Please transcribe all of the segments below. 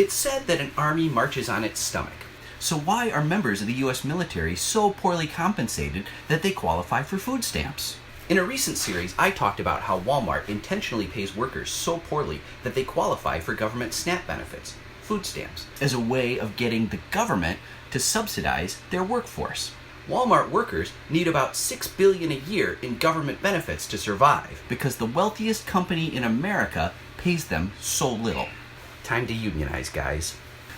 It's said that an army marches on its stomach. So why are members of the U.S. military so poorly compensated that they qualify for food stamps? In a recent series, I talked about how Walmart intentionally pays workers so poorly that they qualify for government SNAP benefits, food stamps, as a way of getting the government to subsidize their workforce. Walmart workers need about $6 billion a year in government benefits to survive because the wealthiest company in America pays them so little. Time to unionize, guys.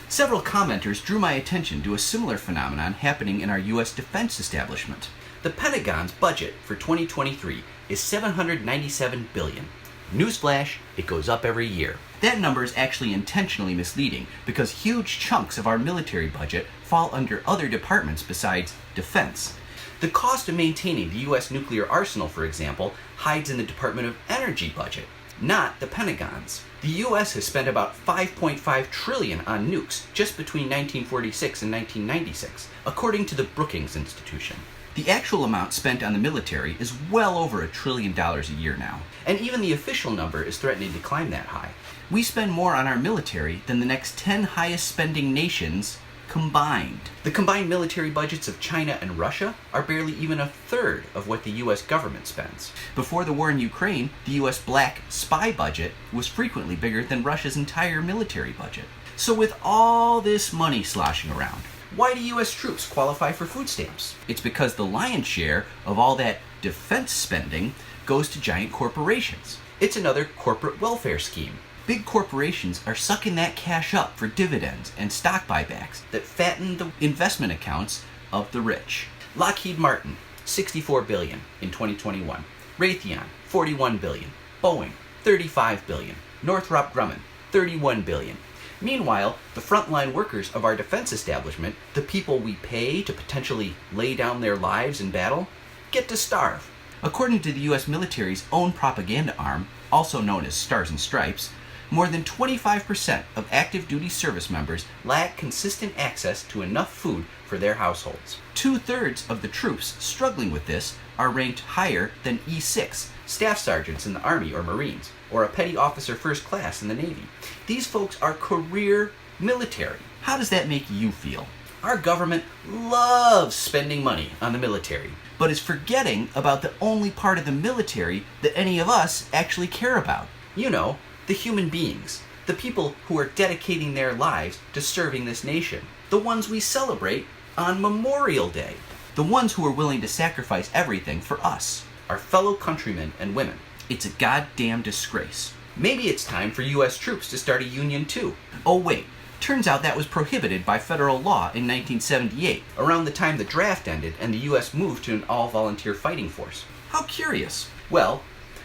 Several commenters drew my attention to a similar phenomenon happening in our U.S. defense establishment. The Pentagon's budget for 2023 is $797 billion. Newsflash, it goes up every year. That number is actually intentionally misleading because huge chunks of our military budget fall under other departments besides defense. The cost of maintaining the U.S. nuclear arsenal, for example, hides in the Department of Energy budget, not the Pentagon's. The U.S. has spent about $5.5 trillion on nukes just between 1946 and 1996, according to the Brookings Institution. The actual amount spent on the military is well over $1 trillion a year now, and even the official number is threatening to climb that high. We spend more on our military than the next 10 highest spending nations combined. The combined military budgets of China and Russia are barely even a third of what the U.S. government spends. Before the war in Ukraine, the U.S. black spy budget was frequently bigger than Russia's entire military budget. So with all this money sloshing around, why do U.S. troops qualify for food stamps? It's because the lion's share of all that defense spending goes to giant corporations. It's another corporate welfare scheme. Big corporations are sucking that cash up for dividends and stock buybacks that fatten the investment accounts of the rich. Lockheed Martin, $64 billion in 2021. Raytheon, $41 billion. Boeing, $35 billion. Northrop Grumman, $31 billion. Meanwhile, the frontline workers of our defense establishment, the people we pay to potentially lay down their lives in battle, get to starve. According to the U.S. military's own propaganda arm, also known as Stars and Stripes, more than 25% of active duty service members lack consistent access to enough food for their households. 2/3 of the troops struggling with this are ranked higher than E6, staff sergeants in the Army or Marines, or a petty officer first class in the Navy. These folks are career military. How does that make you feel? Our government loves spending money on the military, but is forgetting about the only part of the military that any of us actually care about. You know, the human beings, the people who are dedicating their lives to serving this nation, the ones we celebrate on Memorial Day, the ones who are willing to sacrifice everything for us, our fellow countrymen and women. It's a goddamn disgrace. Maybe it's time for U.S. troops to start a union too. Oh wait, turns out that was prohibited by federal law in 1978, around the time the draft ended and the U.S. moved to an all-volunteer fighting force. How curious. Well,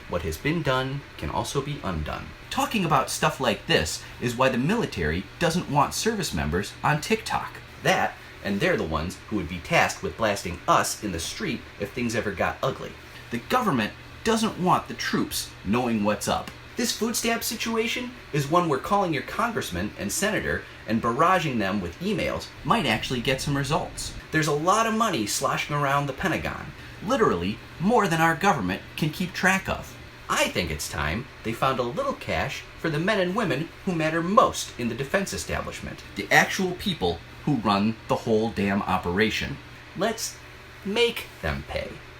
what has been done can also be undone. Talking about stuff like this is why the military doesn't want service members on TikTok. That, and they're the ones who would be tasked with blasting us in the street if things ever got ugly. The government doesn't want the troops knowing what's up. This food stamp situation is one where calling your congressman and senator and barraging them with emails might actually get some results. There's a lot of money sloshing around the Pentagon, literally more than our government can keep track of. I think it's time they found a little cash for the men and women who matter most in the defense establishment, the actual people who run the whole damn operation. Let's make them pay.